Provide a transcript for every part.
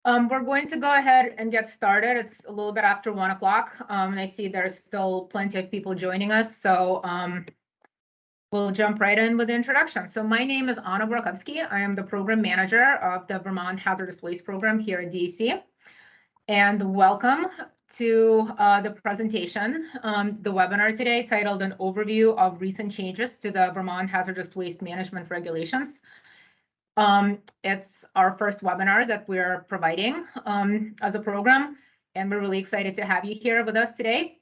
We're going to go ahead and get started. It's a little bit after 1 o'clock, and I see there's still plenty of people joining us, so we'll jump right in with the introduction. So my name is Anna Borkowski. I am the program manager of the Vermont Hazardous Waste Program here at DEC, and welcome to the presentation, the webinar today titled An Overview of Recent Changes to the Vermont Hazardous Waste Management Regulations. It's our first webinar that we're providing as a program, and we're really excited to have you here with us today.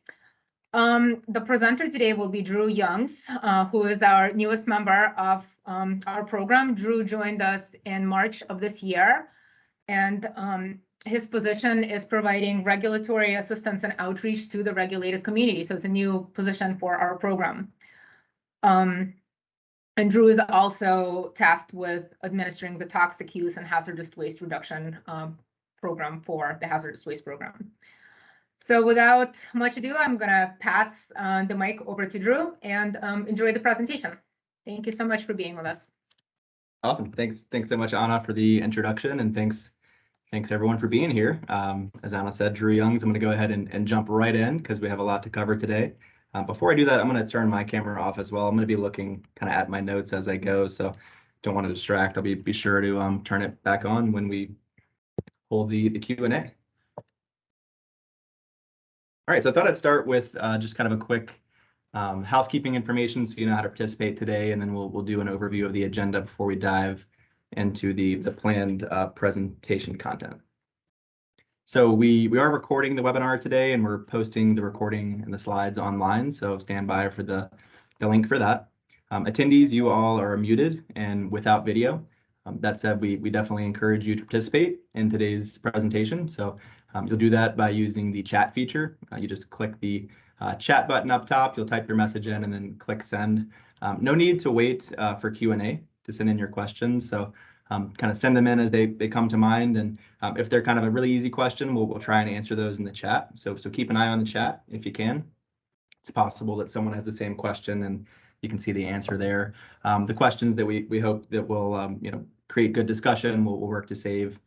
The presenter today will be Drew Youngs, who is our newest member of our program. Drew joined us in March of this year, and his position is providing regulatory assistance and outreach to the regulated community. So it's a new position for our program. And Drew is also tasked with administering the toxic use and hazardous waste reduction program for the hazardous waste program. So without much ado, I'm going to pass the mic over to Drew and enjoy the presentation. Thank you so much for being with us. Awesome. Thanks so much, Anna, for the introduction, and thanks everyone for being here. As Anna said, Drew Youngs. I'm going to go ahead and jump right in because we have a lot to cover today. Before I do that, I'm going to turn my camera off as well. I'm going to be looking kind of at my notes as I go, so don't want to distract. I'll be sure to turn it back on when we hold the Q&A. All right, so I thought I'd start with just kind of a quick housekeeping information so you know how to participate today, and then we'll do an overview of the agenda before we dive into the planned presentation content. So we are recording the webinar today, and we're posting the recording and the slides online, so stand by for the link for that. Attendees, you all are muted and without video. That said, we definitely encourage you to participate in today's presentation. So you'll do that by using the chat feature. You just click the chat button up top, you'll type your message in and then click send. No need to wait for Q&A to send in your questions. So kind of send them in as they come to mind, and if they're kind of a really easy question, we'll try and answer those in the chat. So keep an eye on the chat if you can. It's possible that someone has the same question and you can see the answer there. The questions that we hope that will create good discussion, we'll work to save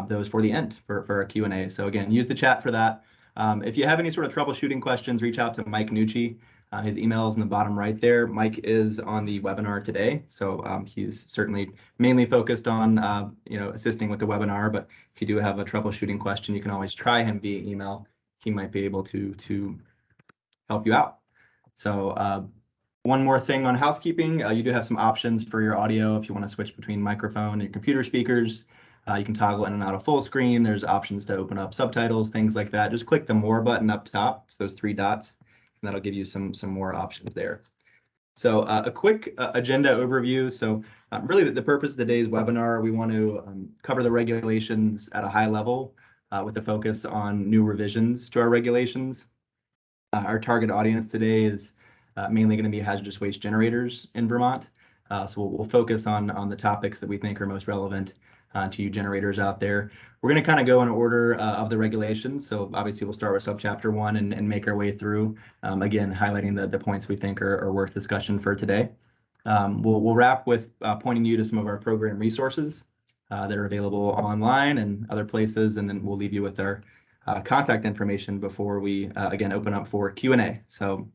those for the end for our Q&A. So again, use the chat for that. If you have any sort of troubleshooting questions, reach out to Mike Nucci. His email is in the bottom right there. Mike is on the webinar today, so he's certainly mainly focused on assisting with the webinar. But if you do have a troubleshooting question, you can always try him via email. He might be able to help you out. So one more thing on housekeeping, you do have some options for your audio if you want to switch between microphone and your computer speakers. You can toggle in and out of full screen. There's options to open up subtitles, things like that. Just click the more button up top. It's those three dots. And that'll give you some more options there. So a quick agenda overview. So really the purpose of today's webinar, we want to cover the regulations at a high level with a focus on new revisions to our regulations. Our target audience today is mainly going to be hazardous waste generators in Vermont. So we'll focus on the topics that we think are most relevant to you generators out there. We're going to kind of go in order of the regulations. So obviously we'll start with subchapter 1 and make our way through, again, highlighting the points we think are worth discussion for today. We'll wrap with pointing you to some of our program resources that are available online and other places, and then we'll leave you with our contact information before we, again, open up for Q&A. So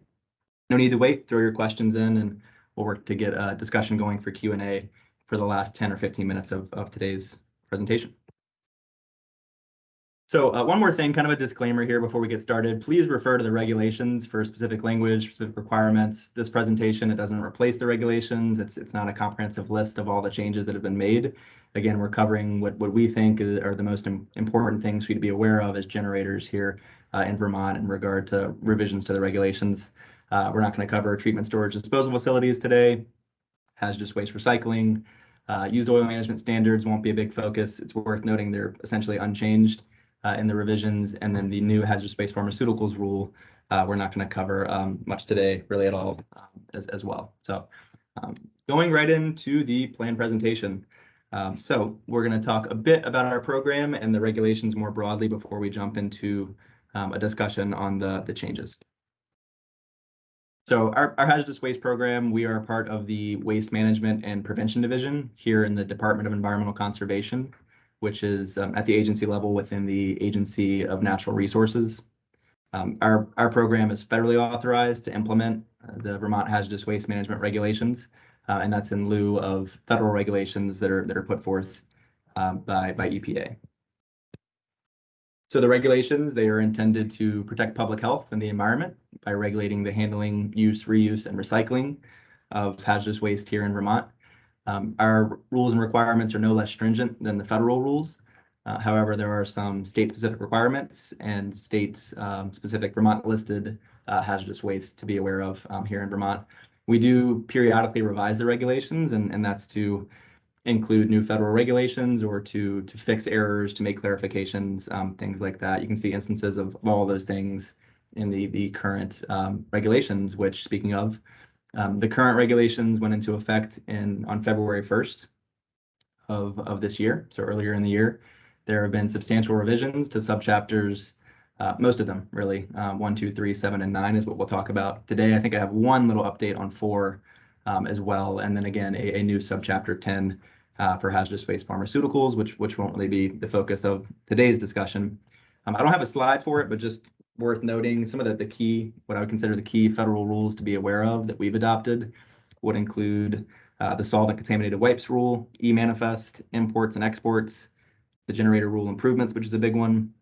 no need to wait, throw your questions in, and we'll work to get a discussion going for Q&A for the last 10 or 15 minutes of today's presentation. So one more thing, kind of a disclaimer here before we get started. Please refer to the regulations for specific language, specific requirements. This presentation, it doesn't replace the regulations. It's not a comprehensive list of all the changes that have been made. Again, we're covering what we think are the most important things for you to be aware of as generators here in Vermont in regard to revisions to the regulations. We're not going to cover treatment, storage, disposal facilities today. Hazardous waste recycling, used oil management standards won't be a big focus. It's worth noting they're essentially unchanged in the revisions, and then the new hazardous waste pharmaceuticals rule, we're not going to cover much today, really at all, as well. So going right into the planned presentation. So we're going to talk a bit about our program and the regulations more broadly before we jump into a discussion on the changes. So our hazardous waste program, we are part of the Waste Management and Prevention Division here in the Department of Environmental Conservation. which is at the agency level within the Agency of Natural Resources. Our program is federally authorized to implement the Vermont Hazardous Waste Management regulations, and that's in lieu of federal regulations that are put forth by EPA. So the regulations, they are intended to protect public health and the environment by regulating the handling, use, reuse, and recycling of hazardous waste here in Vermont. Our rules and requirements are no less stringent than the federal rules. However, there are some state-specific requirements and state-specific Vermont-listed hazardous waste to be aware of here in Vermont. We do periodically revise the regulations, and that's to include new federal regulations or to fix errors, to make clarifications, things like that. You can see instances of all those things in the current regulations, which, speaking of, the current regulations went into effect on February 1st of this year, so earlier in the year. There have been substantial revisions to subchapters, most of them really, 1, 2, 3, 7, and 9 is what we'll talk about today. I think I have one little update on 4 as well, and then again, a new subchapter 10 for hazardous waste pharmaceuticals, which won't really be the focus of today's discussion. I don't have a slide for it, but just worth noting some of the key, what I would consider the key federal rules to be aware of that we've adopted would include the solvent contaminated wipes rule, e-manifest, imports and exports, the generator rule improvements, which is a big one,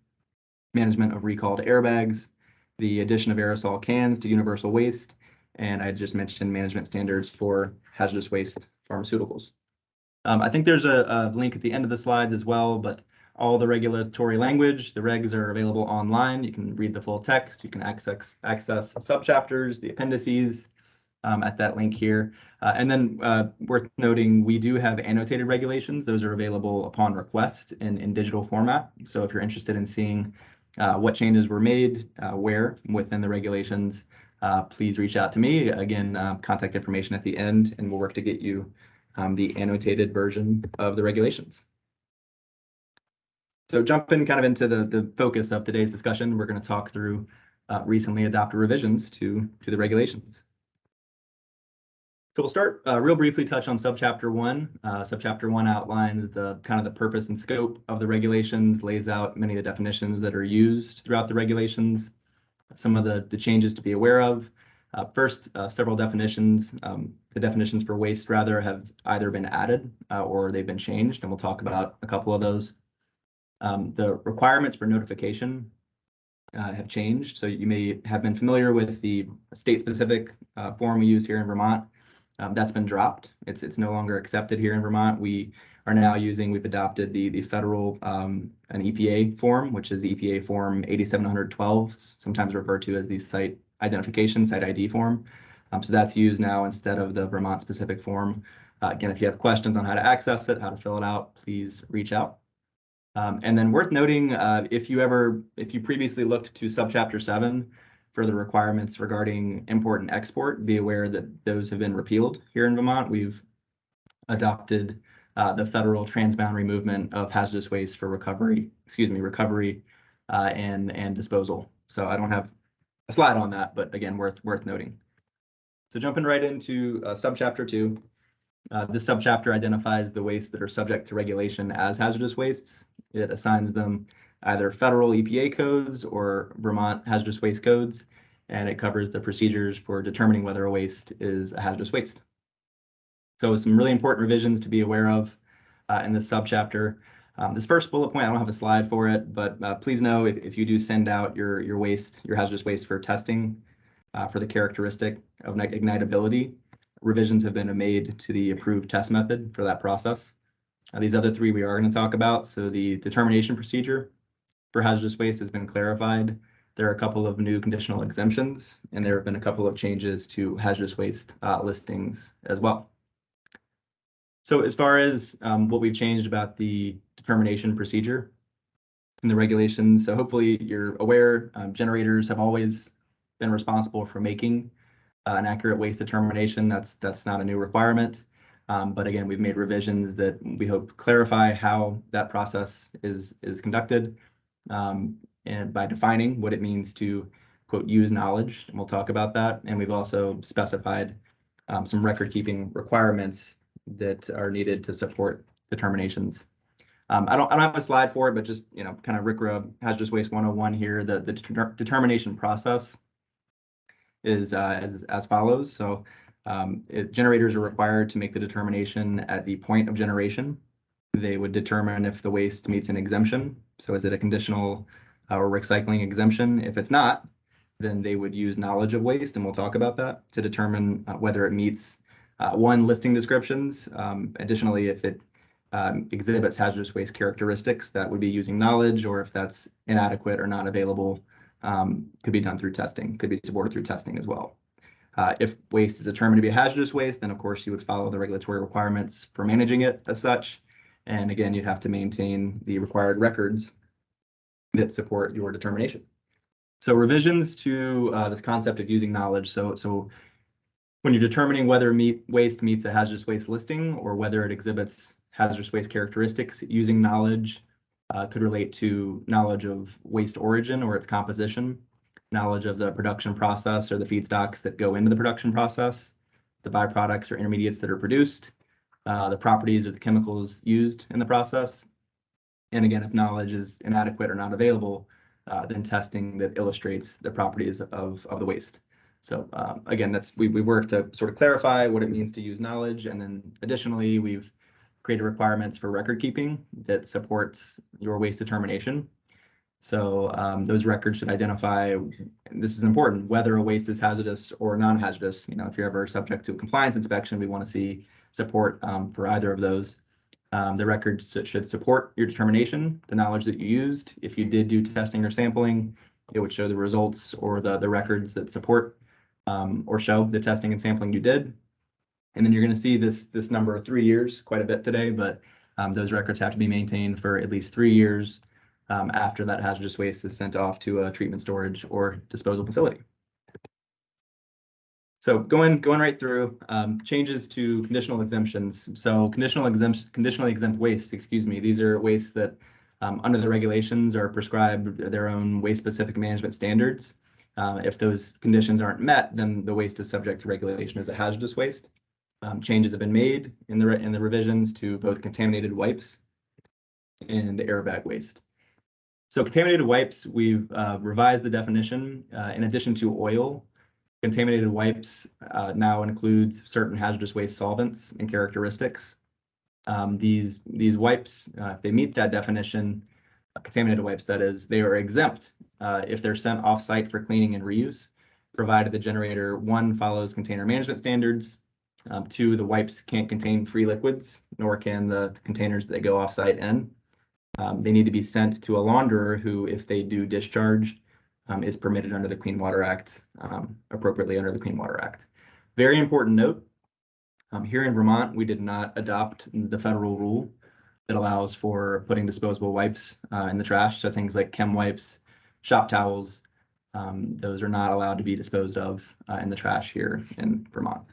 management of recalled airbags, the addition of aerosol cans to universal waste, and I just mentioned management standards for hazardous waste pharmaceuticals. I think there's a link at the end of the slides as well, but all the regulatory language, the regs are available online. You can read the full text. You can access subchapters, the appendices at that link here. And then worth noting, we do have annotated regulations. Those are available upon request in digital format. So if you're interested in seeing what changes were made, where within the regulations, please reach out to me. Again, contact information at the end, and we'll work to get you the annotated version of the regulations. So jumping kind of into the focus of today's discussion, we're going to talk through recently adopted revisions to the regulations. So we'll start real briefly touch on subchapter 1. Subchapter 1 outlines the kind of the purpose and scope of the regulations, lays out many of the definitions that are used throughout the regulations, some of the changes to be aware of. First, several definitions. The definitions for waste rather have either been added or they've been changed, and we'll talk about a couple of those. The requirements for notification have changed. So you may have been familiar with the state-specific form we use here in Vermont. That's been dropped. It's no longer accepted here in Vermont. We've adopted the federal an EPA form, which is EPA form 8712, sometimes referred to as the site identification, site ID form. So that's used now instead of the Vermont specific form. Again, if you have questions on how to access it, how to fill it out, please reach out. And then worth noting, if you previously looked to subchapter 7 for the requirements regarding import and export, be aware that those have been repealed here in Vermont. We've adopted the federal transboundary movement of hazardous waste for recovery and disposal. So I don't have a slide on that, but again, worth noting. So jumping right into subchapter 2. This subchapter identifies the wastes that are subject to regulation as hazardous wastes. It assigns them either federal EPA codes or Vermont hazardous waste codes, and it covers the procedures for determining whether a waste is a hazardous waste. So some really important revisions to be aware of in this subchapter. This first bullet point, I don't have a slide for it, but please know if you do send out your hazardous waste for testing for the characteristic of ignitability, revisions have been made to the approved test method for that process. These other 3 we are going to talk about. So the determination procedure for hazardous waste has been clarified. There are a couple of new conditional exemptions, and there have been a couple of changes to hazardous waste listings as well. So as far as what we've changed about the determination procedure in the regulations, so hopefully you're aware, generators have always been responsible for making an accurate waste determination. That's not a new requirement. But again, we've made revisions that we hope clarify how that process is conducted, and by defining what it means to, quote, use knowledge, and we'll talk about that. And we've also specified some record-keeping requirements that are needed to support determinations. I don't have a slide for it, but just, kind of RCRA Hazardous Waste 101 here. The determination process is as follows. So generators are required to make the determination at the point of generation. They would determine if the waste meets an exemption. So is it a conditional or recycling exemption? If it's not, then they would use knowledge of waste, and we'll talk about that, to determine whether it meets one, listing descriptions. Additionally, if it exhibits hazardous waste characteristics, that would be using knowledge, or if that's inadequate or not available, could be done through testing, could be supported through testing as well. If waste is determined to be hazardous waste, then of course you would follow the regulatory requirements for managing it as such. And again, you'd have to maintain the required records that support your determination. So revisions to this concept of using knowledge. So when you're determining whether waste meets a hazardous waste listing or whether it exhibits hazardous waste characteristics, using knowledge could relate to knowledge of waste origin or its composition, knowledge of the production process or the feedstocks that go into the production process, the byproducts or intermediates that are produced, the properties or the chemicals used in the process. And again, if knowledge is inadequate or not available, then testing that illustrates the properties of the waste. So again, we've worked to sort of clarify what it means to use knowledge. And then additionally, we've created requirements for record keeping that supports your waste determination. So those records should identify, and this is important, whether a waste is hazardous or non-hazardous. If you're ever subject to a compliance inspection, we want to see support for either of those. The records should support your determination, the knowledge that you used. If you did do testing or sampling, it would show the results or the records that support or show the testing and sampling you did. And then you're going to see this number of 3 years quite a bit today, but those records have to be maintained for at least 3 years after that hazardous waste is sent off to a treatment, storage, or disposal facility. So going right through, changes to conditional exemptions. So conditionally exempt waste, these are wastes that under the regulations are prescribed their own waste-specific management standards. If those conditions aren't met, then the waste is subject to regulation as a hazardous waste. Changes have been made in the revisions to both contaminated wipes and airbag waste. So contaminated wipes, we've revised the definition. In addition to oil, contaminated wipes now includes certain hazardous waste solvents and characteristics. These wipes, if they meet that definition, contaminated wipes, that is, they are exempt if they're sent off-site for cleaning and reuse, provided the generator, 1, follows container management standards, 2, the wipes can't contain free liquids, nor can the containers that they go off-site in. They need to be sent to a launderer who, if they do discharge, is permitted under the Clean Water Act, appropriately under the Clean Water Act. Very important note, here in Vermont, we did not adopt the federal rule that allows for putting disposable wipes in the trash. So things like chem wipes, shop towels, those are not allowed to be disposed of in the trash here in Vermont.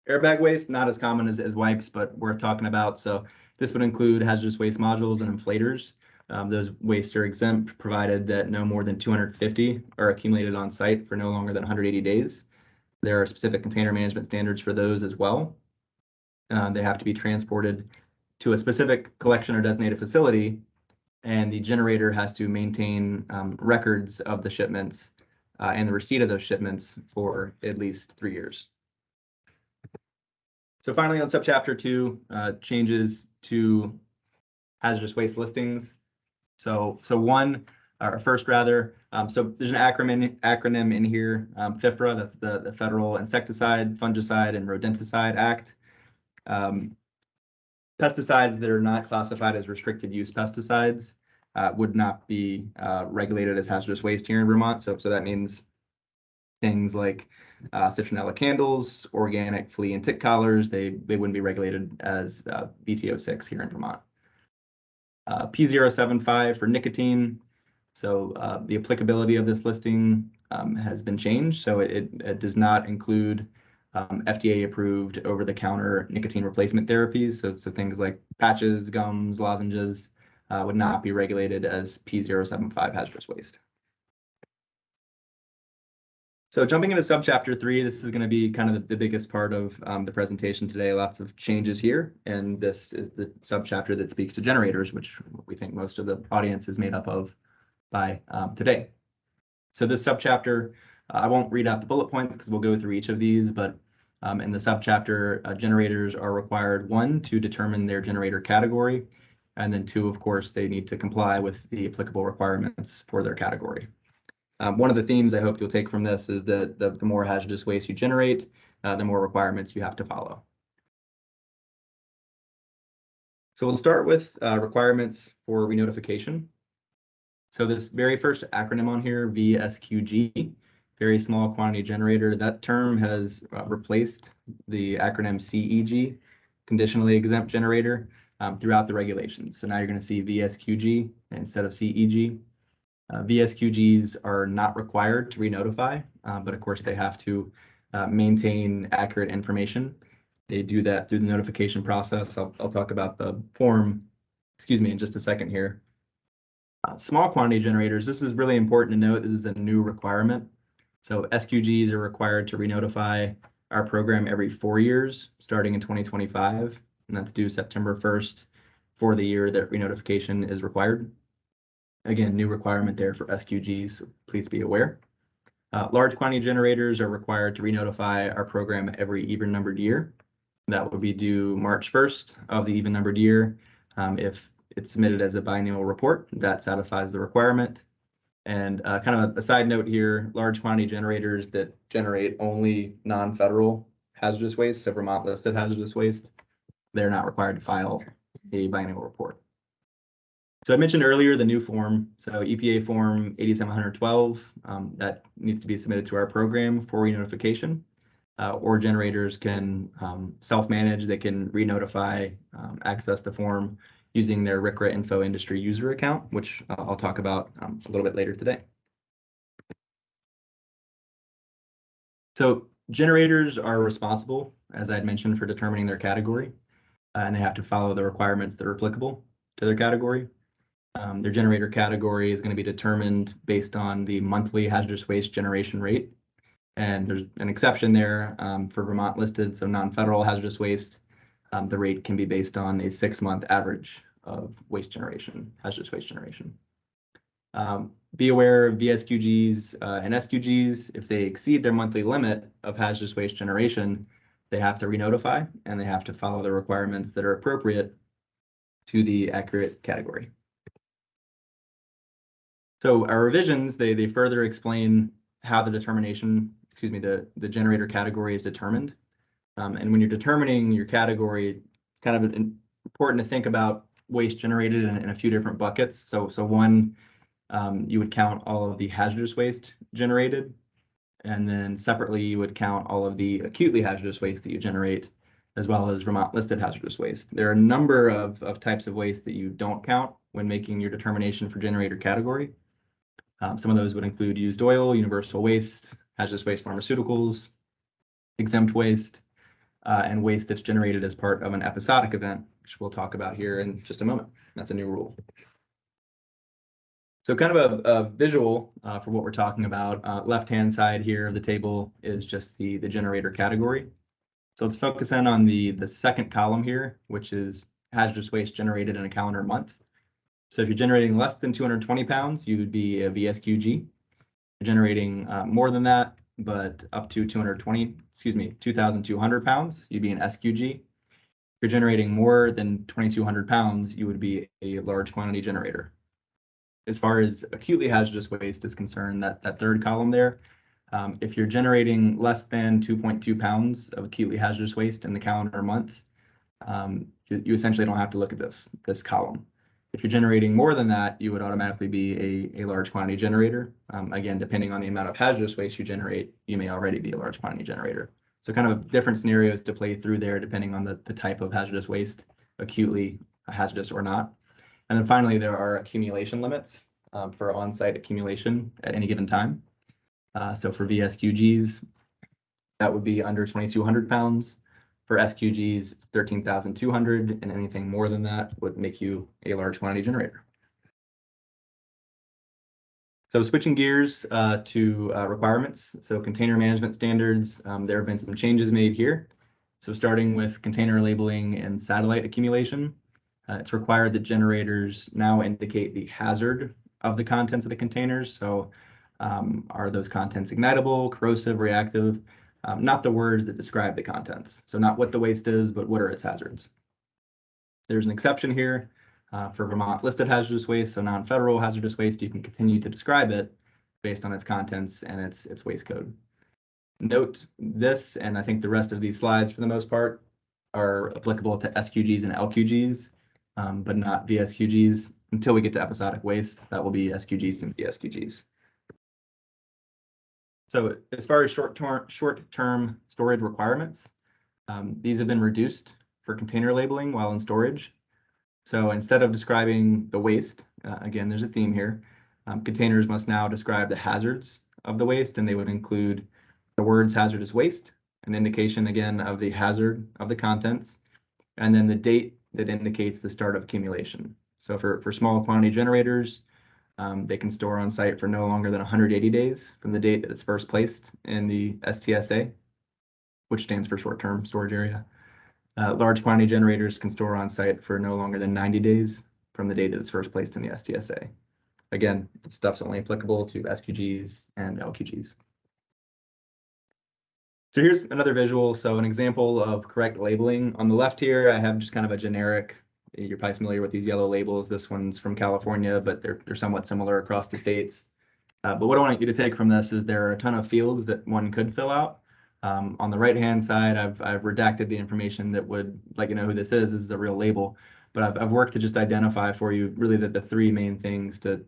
Airbag waste, not as common as wipes, but worth talking about. So this would include hazardous waste modules and inflators. Those wastes are exempt, provided that no more than 250 are accumulated on site for no longer than 180 days. There are specific container management standards for those as well. They have to be transported to a specific collection or designated facility, and the generator has to maintain records of the shipments and the receipt of those shipments for at least 3 years. So finally, on subchapter 2, changes to hazardous waste listings. So first, so there's an acronym in here, FIFRA, that's the Federal Insecticide, Fungicide, and Rodenticide Act. Pesticides that are not classified as restricted use pesticides would not be regulated as hazardous waste here in Vermont. So that means things like citronella candles, organic flea and tick collars, they wouldn't be regulated as BTO6 here in Vermont. P075 for nicotine. So the applicability of this listing has been changed. So it does not include FDA approved over-the-counter nicotine replacement therapies. So things like patches, gums, lozenges would not be regulated as P075 hazardous waste. So jumping into subchapter 3, this is going to be kind of the biggest part of the presentation today. Lots of changes here, and this is the subchapter that speaks to generators, which we think most of the audience is made up of by today. So this subchapter, I won't read out the bullet points because we'll go through each of these, but in the subchapter, generators are required, 1, to determine their generator category, and then 2, of course, they need to comply with the applicable requirements for their category. One of the themes I hope you'll take from this is that the more hazardous waste you generate, the more requirements you have to follow. So we'll start with requirements for renotification. So this very first acronym on here, VSQG, very small quantity generator, that term has replaced the acronym CEG, conditionally exempt generator, throughout the regulations. So now you're going to see VSQG instead of CEG. VSQGs are not required to re-notify, but of course they have to maintain accurate information. They do that through the notification process. I'll talk about the form, in just a second here. Small quantity generators, this is really important to note. This is a new requirement. So SQGs are required to re-notify our program every 4 years, starting in 2025, and that's due September 1st for the year that re-notification is required. Again, new requirement there for SQGs, so please be aware. Large quantity generators are required to re-notify our program every even-numbered year. That would be due March 1st of the even-numbered year. If it's submitted as a biennial report, that satisfies the requirement. And kind of a side note here, large quantity generators that generate only non-federal hazardous waste, so Vermont listed hazardous waste, they're not required to file a biennial report. So I mentioned earlier the new form, so EPA form 8712, that needs to be submitted to our program for re-notification, or generators can self-manage. They can re-notify, access the form using their RCRA Info Industry User account, which I'll talk about a little bit later today. So generators are responsible, as I had mentioned, for determining their category, and they have to follow the requirements that are applicable to their category. Their generator category is going to be determined based on the monthly hazardous waste generation rate. And there's an exception there for Vermont listed, so non-federal hazardous waste. The rate can be based on a 6-month average of waste generation, hazardous waste generation. Be aware of VSQGs and SQGs. If they exceed their monthly limit of hazardous waste generation, they have to re-notify and they have to follow the requirements that are appropriate to the accurate category. So our revisions, they further explain how the determination, the generator category is determined. And when you're determining your category, it's kind of important to think about waste generated in a few different buckets. So one, you would count all of the hazardous waste generated, and then separately you would count all of the acutely hazardous waste that you generate, as well as Vermont listed hazardous waste. There are a number of types of waste that you don't count when making your determination for generator category. Some of those would include used oil, universal waste, hazardous waste pharmaceuticals, exempt waste, and waste that's generated as part of an episodic event, which we'll talk about here in just a moment. That's a new rule. So kind of a visual for what we're talking about. Left-hand side here of the table is just the generator category. So let's focus in on the second column here, which is hazardous waste generated in a calendar month. So if you're generating less than 220 pounds, you would be a VSQG. If you're generating more than that, but up to 2,200 pounds, you'd be an SQG. If you're generating more than 2,200 pounds, you would be a large quantity generator. As far as acutely hazardous waste is concerned, that third column there, if you're generating less than 2.2 pounds of acutely hazardous waste in the calendar month, you essentially don't have to look at this column. If you're generating more than that, you would automatically be a large quantity generator. Again, depending on the amount of hazardous waste you generate, you may already be a large quantity generator. So kind of different scenarios to play through there depending on the type of hazardous waste, acutely hazardous or not. And then finally, there are accumulation limits for on-site accumulation at any given time. So for VSQGs, that would be under 2,200 pounds. For SQGs, it's 13,200, and anything more than that would make you a large quantity generator. So switching gears to requirements. So container management standards, there have been some changes made here. So starting with container labeling and satellite accumulation, it's required that generators now indicate the hazard of the contents of the containers. So are those contents ignitable, corrosive, reactive? Not the words that describe the contents. So not what the waste is, but what are its hazards. There's an exception here for Vermont listed hazardous waste, so non-federal hazardous waste. You can continue to describe it based on its contents and its waste code. Note this, and I think the rest of these slides for the most part are applicable to SQGs and LQGs, but not VSQGs until we get to episodic waste. That will be SQGs and VSQGs. So as far as short-term storage requirements, these have been reduced for container labeling while in storage. So instead of describing the waste, again, there's a theme here. Containers must now describe the hazards of the waste, and they would include the words hazardous waste, an indication again of the hazard of the contents, and then the date that indicates the start of accumulation. So for small quantity generators, they can store on site for no longer than 180 days from the date that it's first placed in the STSA, which stands for short-term storage area. Large quantity generators can store on site for no longer than 90 days from the date that it's first placed in the STSA. Again, this stuff's only applicable to SQGs and LQGs. So here's another visual. So an example of correct labeling. On the left here, I have just kind of a generic, you're probably familiar with these yellow labels. This one's from California, but they're somewhat similar across the states. But what I want you to take from this is there are a ton of fields that one could fill out. On the right-hand side, I've redacted the information that would let you know who this is. This is a real label, but I've worked to just identify for you really the three main things to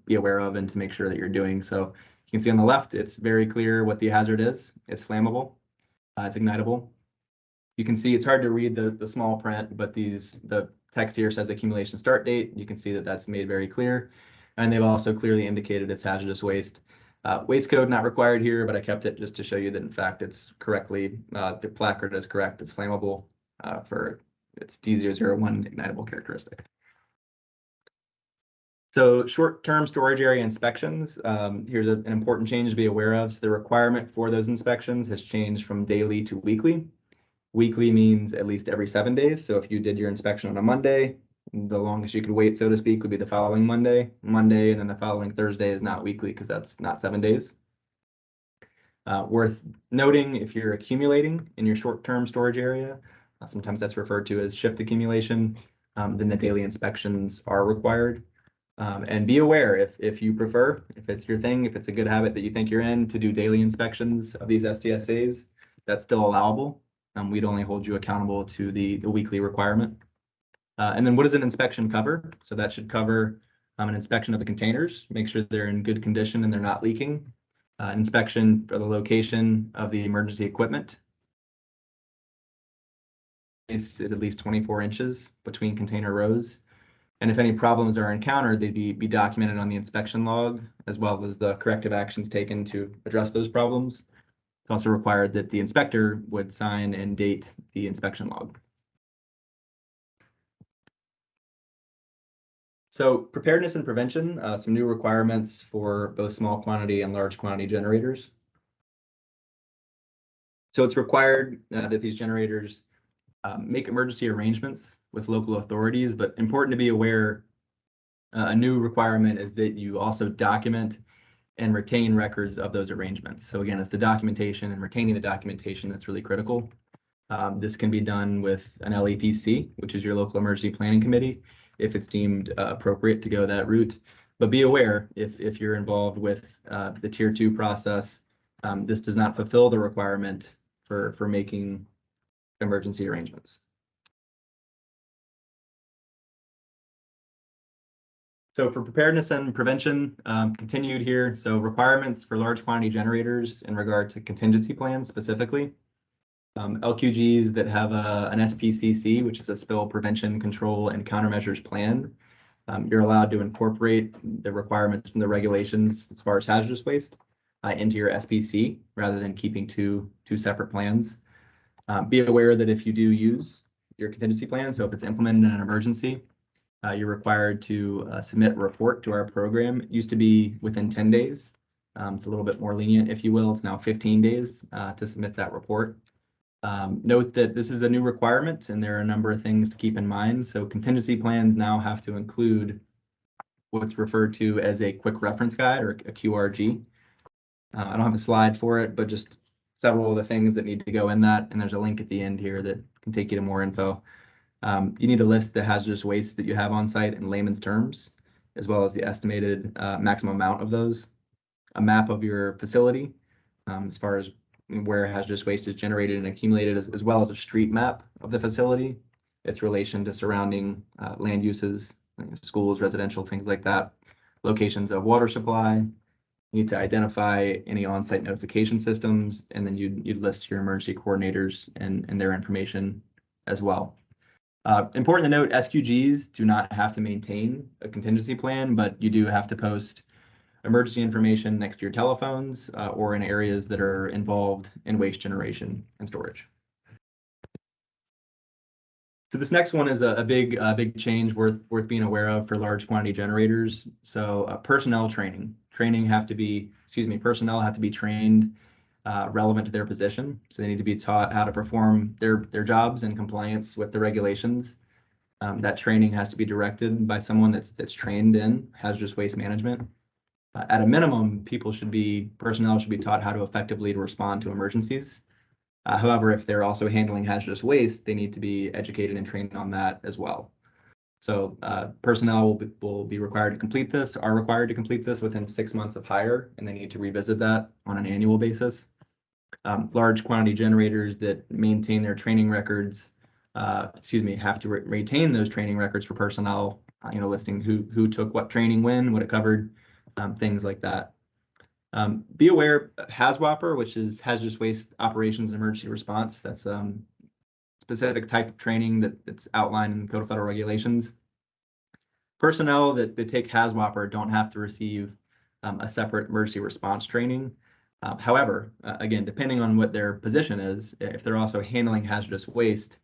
be aware of and to make sure that you're doing. So you can see on the left, it's very clear what the hazard is. It's flammable, it's ignitable. You can see it's hard to read the small print, but the text here says accumulation start date. You can see that that's made very clear. And they've also clearly indicated it's hazardous waste. Waste code not required here, but I kept it just to show you that in fact it's correctly, the placard is correct. It's flammable for its D001 ignitable characteristic. So short-term storage area inspections, here's an important change to be aware of. So the requirement for those inspections has changed from daily to weekly. Weekly means at least every 7 days. So if you did your inspection on a Monday, the longest you could wait, so to speak, would be the following Monday, and then the following Thursday is not weekly because that's not 7 days. Worth noting, if you're accumulating in your short-term storage area, sometimes that's referred to as shift accumulation, then the daily inspections are required. And be aware if you prefer, if it's your thing, if it's a good habit that you think you're in to do daily inspections of these STSAs, that's still allowable. We'd only hold you accountable to the weekly requirement. And then what does an inspection cover? So that should cover an inspection of the containers, make sure they're in good condition and they're not leaking. An inspection for the location of the emergency equipment. This is at least 24 inches between container rows. And if any problems are encountered, they'd be documented on the inspection log, as well as the corrective actions taken to address those problems. It's also required that the inspector would sign and date the inspection log. So preparedness and prevention, some new requirements for both small quantity and large quantity generators. So it's required that these generators make emergency arrangements with local authorities, but important to be aware, a new requirement is that you also document and retain records of those arrangements. So again, it's the documentation and retaining the documentation that's really critical. This can be done with an LEPC, which is your local emergency planning committee, if it's deemed appropriate to go that route. But be aware, if you're involved with the Tier 2 process, this does not fulfill the requirement for making emergency arrangements. So for preparedness and prevention, continued here. So requirements for large quantity generators in regard to contingency plans specifically. LQGs that have an SPCC, which is a spill prevention, control, and countermeasures plan. You're allowed to incorporate the requirements from the regulations as far as hazardous waste into your SPC rather than keeping two separate plans. Be aware that if you do use your contingency plan, so if it's implemented in an emergency, you're required to submit a report to our program. It used to be within 10 days. It's a little bit more lenient, if you will. It's now 15 days to submit that report. Note that this is a new requirement and there are a number of things to keep in mind. So contingency plans now have to include what's referred to as a quick reference guide, or a QRG. I don't have a slide for it, but just several of the things that need to go in that. And there's a link at the end here that can take you to more info. You need to list the hazardous waste that you have on site in layman's terms, as well as the estimated maximum amount of those. A map of your facility, as far as where hazardous waste is generated and accumulated, as well as a street map of the facility, its relation to surrounding land uses, like schools, residential, things like that, locations of water supply. You need to identify any on-site notification systems, and then you'd list your emergency coordinators and their information as well. Important to note, SQGs do not have to maintain a contingency plan, but you do have to post emergency information next to your telephones or in areas that are involved in waste generation and storage. So this next one is a big change worth being aware of for large quantity generators. So personnel training. Personnel have to be trained relevant to their position. So they need to be taught how to perform their jobs in compliance with the regulations. That training has to be directed by someone that's trained in hazardous waste management. At a minimum, personnel should be taught how to effectively respond to emergencies. However, if they're also handling hazardous waste, they need to be educated and trained on that as well. So personnel will be required to complete this, are required to complete this within 6 months of hire, and they need to revisit that on an annual basis. Large quantity generators that maintain their training records, have to retain those training records for personnel, listing who took what training when, what it covered, things like that. Be aware of HAZWOPR, which is Hazardous Waste Operations and Emergency Response. That's specific type of training that's outlined in the Code of Federal Regulations. Personnel that take HAZWOPR don't have to receive a separate emergency response training. However, again, depending on what their position is, if they're also handling hazardous waste,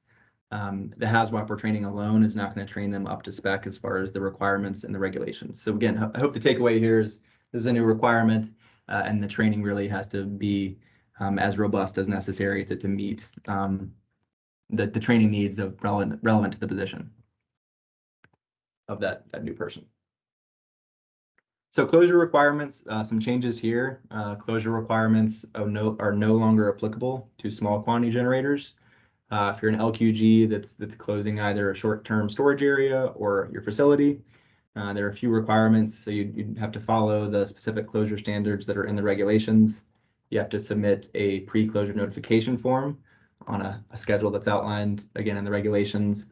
the HAZWOPR training alone is not going to train them up to spec as far as the requirements and the regulations. So again, I hope the takeaway here is this is a new requirement, and the training really has to be as robust as necessary to meet the training needs of relevant to the position of that new person. So closure requirements, some changes here. Closure requirements are no longer applicable to small quantity generators. If you're an LQG that's closing either a short-term storage area or your facility, there are a few requirements. So you'd have to follow the specific closure standards that are in the regulations. You have to submit a pre-closure notification form on a schedule that's outlined again in the regulations.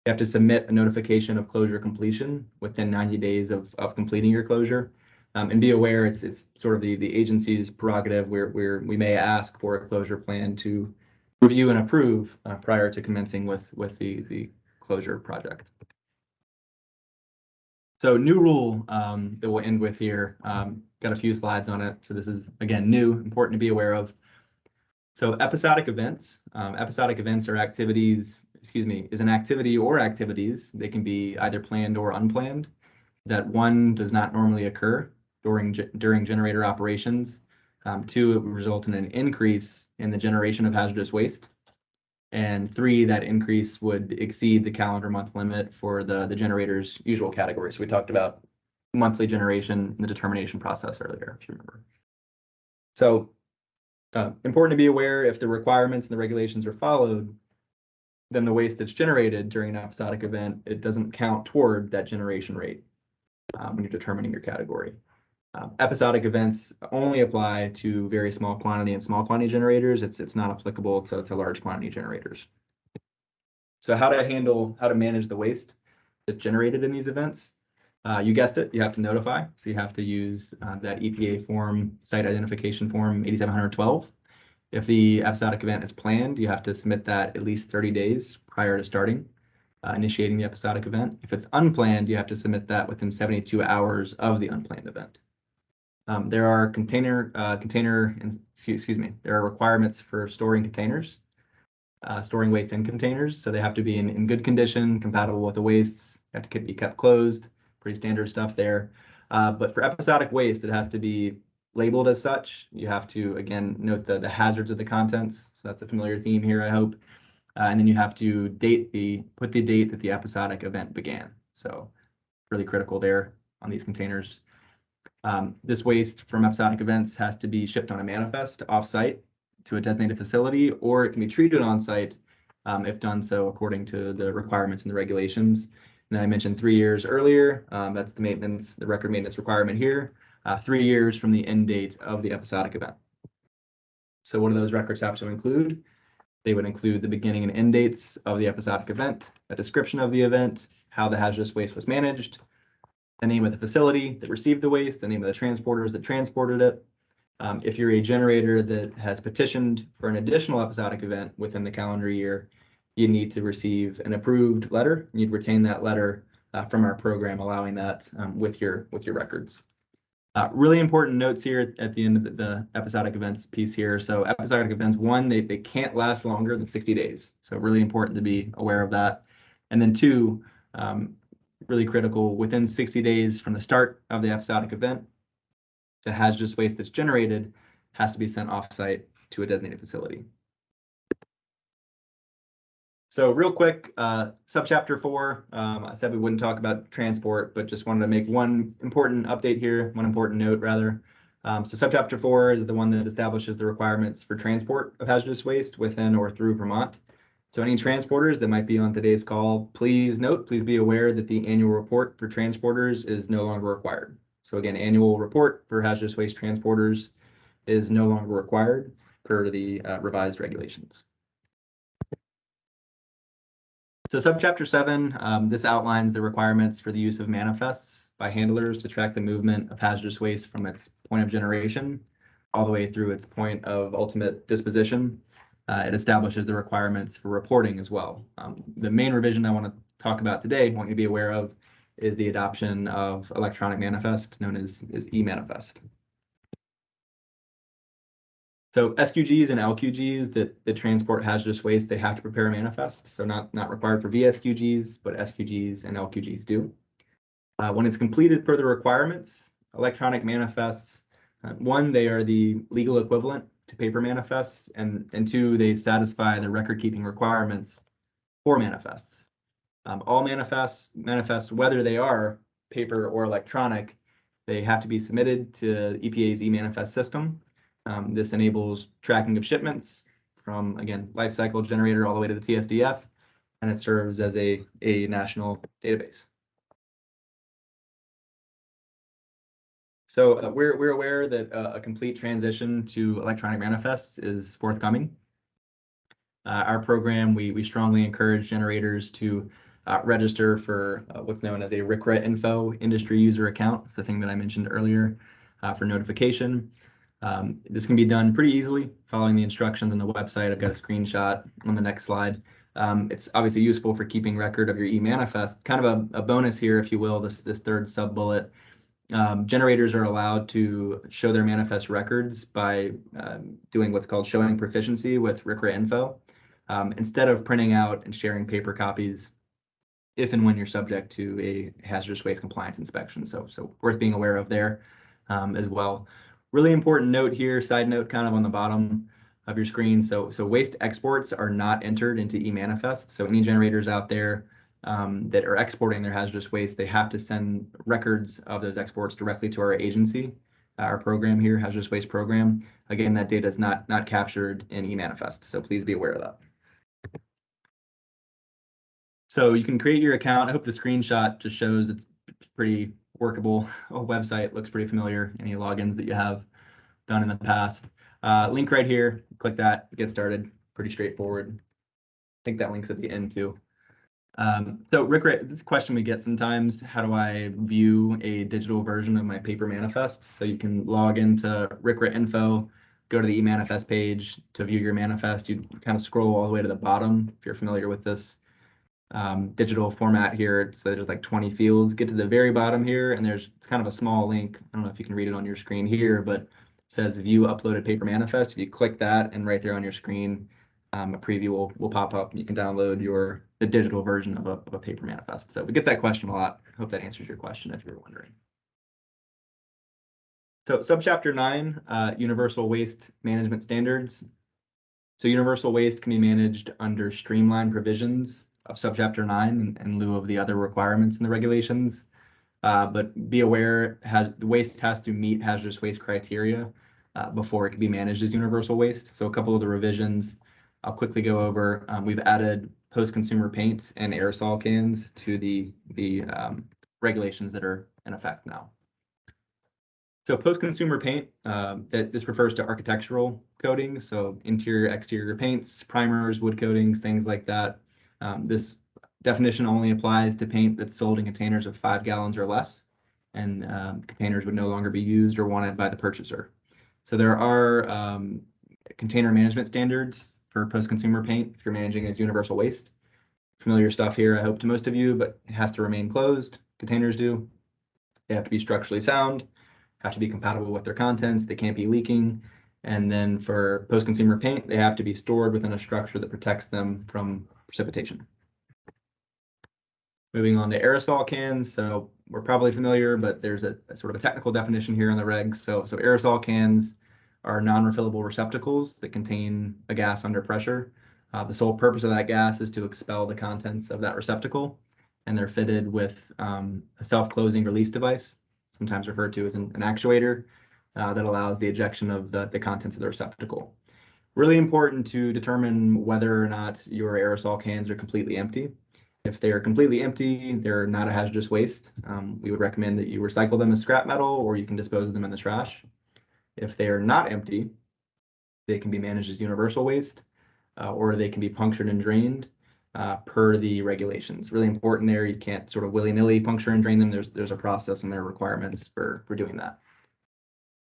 You have to submit a notification of closure completion within 90 days of completing your closure. And be aware it's sort of the agency's prerogative where we may ask for a closure plan to review and approve prior to commencing with the closure project. So new rule that we'll end with here, got a few slides on it. So this is, again, new, important to be aware of. So episodic events. Episodic events are activities, is an activity or activities. They can be either planned or unplanned. That one, does not normally occur during generator operations. Two, it would result in an increase in the generation of hazardous waste. And three, that increase would exceed the calendar month limit for the generator's usual category. So we talked about monthly generation in the determination process earlier, if you remember. So important to be aware, if the requirements and the regulations are followed, then the waste that's generated during an episodic event, it doesn't count toward that generation rate when you're determining your category. Episodic events only apply to very small quantity and small quantity generators. It's not applicable to large quantity generators. So how to manage the waste that's generated in these events? You guessed it, you have to notify. So you have to use that EPA form, site identification form 8712. If the episodic event is planned, you have to submit that at least 30 days prior to starting, initiating the episodic event. If it's unplanned, you have to submit that within 72 hours of the unplanned event. There are there are requirements for storing containers. storing waste in containers. So they have to be in good condition, compatible with the wastes, have to be kept closed, pretty standard stuff there. But for episodic waste, it has to be labeled as such. You have to, again, note the hazards of the contents. So that's a familiar theme here, I hope. And then you have to put the date that the episodic event began. So really critical there on these containers. This waste from episodic events has to be shipped on a manifest off-site to a designated facility, or it can be treated on-site if done so according to the requirements and the regulations. And then I mentioned 3 years earlier. That's the record maintenance requirement here. 3 years from the end date of the episodic event. So what do those records have to include? They would include the beginning and end dates of the episodic event, a description of the event, how the hazardous waste was managed, the name of the facility that received the waste, the name of the transporters that transported it. If you're a generator that has petitioned for an additional episodic event within the calendar year, you need to receive an approved letter. You'd retain that letter from our program, allowing that with your records. Really important notes here at the end of the episodic events piece here. So episodic events, one, they can't last longer than 60 days. So really important to be aware of that. And then two, really critical, within 60 days from the start of the episodic event, the hazardous waste that's generated has to be sent off-site to a designated facility. So real quick, subchapter 4, I said we wouldn't talk about transport, but just wanted to make one important update here, one important note rather. So subchapter 4 is the one that establishes the requirements for transport of hazardous waste within or through Vermont. So any transporters that might be on today's call, please be aware that the annual report for transporters is no longer required. So again, annual report for hazardous waste transporters is no longer required per the revised regulations. So subchapter 7, this outlines the requirements for the use of manifests by handlers to track the movement of hazardous waste from its point of generation all the way through its point of ultimate disposition. It establishes the requirements for reporting as well. The main revision I want to talk about today, want you to be aware of, is the adoption of electronic manifest known as e-manifest. So SQGs and LQGs that transport hazardous waste, they have to prepare a manifest. So not required for VSQGs, but SQGs and LQGs do. When it's completed per the requirements, electronic manifests, one, they are the legal equivalent to paper manifests, and two, they satisfy the record-keeping requirements for manifests. All manifests, whether they are paper or electronic, they have to be submitted to EPA's e-manifest system. This enables tracking of shipments from, again, life cycle generator all the way to the TSDF, and it serves as a national database. So we're aware that a complete transition to electronic manifests is forthcoming. Our program, we strongly encourage generators to register for what's known as a RCRA info industry user account. It's the thing that I mentioned earlier for notification. This can be done pretty easily following the instructions on the website. I've got a screenshot on the next slide. It's obviously useful for keeping record of your e-manifest. Kind of a bonus here, if you will, this third sub-bullet. Generators are allowed to show their manifest records by doing what's called showing proficiency with RCRA info, instead of printing out and sharing paper copies if and when you're subject to a hazardous waste compliance inspection. So worth being aware of there as well. Really important note here, side note kind of on the bottom of your screen. So waste exports are not entered into e-manifest. So any generators out there that are exporting their hazardous waste, they have to send records of those exports directly to our agency, our program here, Hazardous Waste Program. Again, that data is not captured in e-manifest, so please be aware of that. So you can create your account. I hope the screenshot just shows it's pretty workable. A website looks pretty familiar. Any logins that you have done in the past. Link right here. Click that. Get started. Pretty straightforward. I think that link's at the end too. So RCRA, this is a question we get sometimes. How do I view a digital version of my paper manifest? So you can log into RCRA info, go to the e-manifest page to view your manifest. You kind of scroll all the way to the bottom if you're familiar with this digital format here. So there's like 20 fields. Get to the very bottom here, and it's kind of a small link. I don't know if you can read it on your screen here, but it says view uploaded paper manifest. If you click that, and right there on your screen, a preview will pop up. You can download the digital version of a paper manifest. So we get that question a lot. I hope that answers your question if you're wondering. So subchapter 9, universal waste management standards. So universal waste can be managed under streamlined provisions of subchapter 9 in lieu of the other requirements in the regulations. But be aware, the waste has to meet hazardous waste criteria before it can be managed as universal waste. So a couple of the revisions I'll quickly go over. We've added post-consumer paint and aerosol cans to the regulations that are in effect now. So post-consumer paint, this refers to architectural coatings, so interior, exterior paints, primers, wood coatings, things like that. This definition only applies to paint that's sold in containers of 5 gallons or less, and containers would no longer be used or wanted by the purchaser. So there are container management standards for post-consumer paint if you're managing as universal waste. Familiar stuff here, I hope, to most of you, but it has to remain closed. Containers do. They have to be structurally sound, have to be compatible with their contents, they can't be leaking. And then for post-consumer paint, they have to be stored within a structure that protects them from precipitation. Moving on to aerosol cans. So we're probably familiar, but there's a sort of a technical definition here in the regs. So aerosol cans are non-refillable receptacles that contain a gas under pressure. The sole purpose of that gas is to expel the contents of that receptacle, and they're fitted with a self-closing release device, sometimes referred to as an actuator, that allows the ejection of the contents of the receptacle. Really important to determine whether or not your aerosol cans are completely empty. If they are completely empty, they're not a hazardous waste. We would recommend that you recycle them as scrap metal, or you can dispose of them in the trash. If they are not empty, they can be managed as universal waste, or they can be punctured and drained per the regulations. Really important there. You can't sort of willy-nilly puncture and drain them. There's a process and there are requirements for doing that.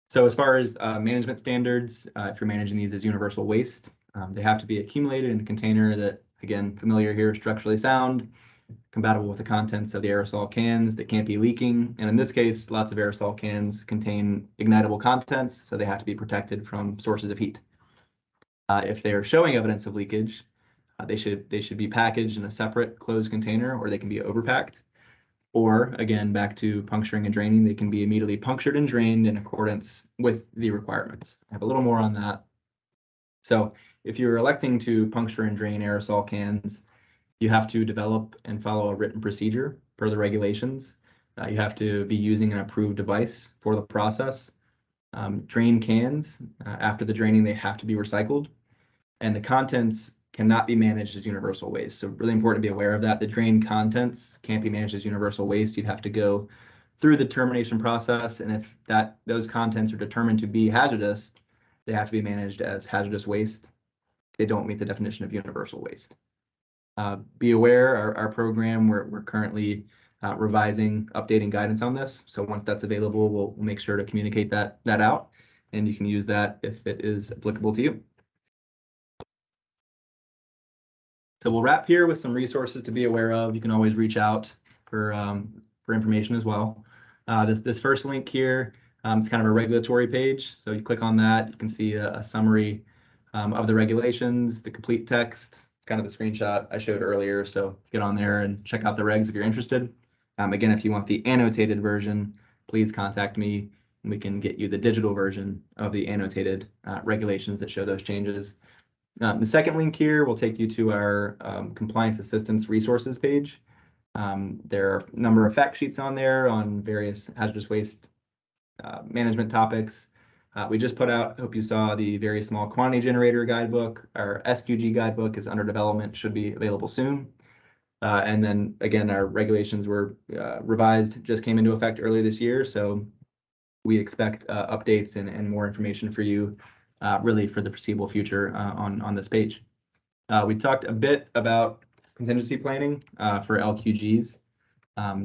So as far as management standards, if you're managing these as universal waste, they have to be accumulated in a container that, again, familiar here, structurally sound, compatible with the contents of the aerosol cans that can't be leaking. And in this case, lots of aerosol cans contain ignitable contents, so they have to be protected from sources of heat. If they are showing evidence of leakage, they should be packaged in a separate closed container, or they can be overpacked. Or again, back to puncturing and draining, they can be immediately punctured and drained in accordance with the requirements. I have a little more on that. So if you're electing to puncture and drain aerosol cans, you have to develop and follow a written procedure per the regulations. You have to be using an approved device for the process. Drain cans, after the draining, they have to be recycled, and the contents cannot be managed as universal waste. So really important to be aware of that. The drain contents can't be managed as universal waste. You'd have to go through the determination process, and if those contents are determined to be hazardous, they have to be managed as hazardous waste. They don't meet the definition of universal waste. Be aware, our program, we're currently revising, updating guidance on this. So once that's available, we'll make sure to communicate that out, and you can use that if it is applicable to you. So we'll wrap here with some resources to be aware of. You can always reach out for information as well. This first link here, it's kind of a regulatory page. So you click on that, you can see a summary of the regulations, the complete text. It's kind of the screenshot I showed earlier. So get on there and check out the regs if you're interested. Again, if you want the annotated version, please contact me and we can get you the digital version of the annotated regulations that show those changes. The second link here will take you to our compliance assistance resources page. There are a number of fact sheets on there on various hazardous waste management topics. We just put out, hope you saw, the very small quantity generator guidebook. Our SQG guidebook is under development, should be available soon. And then again, our regulations were revised, just came into effect earlier this year. So we expect updates and more information for you really for the foreseeable future on this page. We talked a bit about contingency planning for LQGs.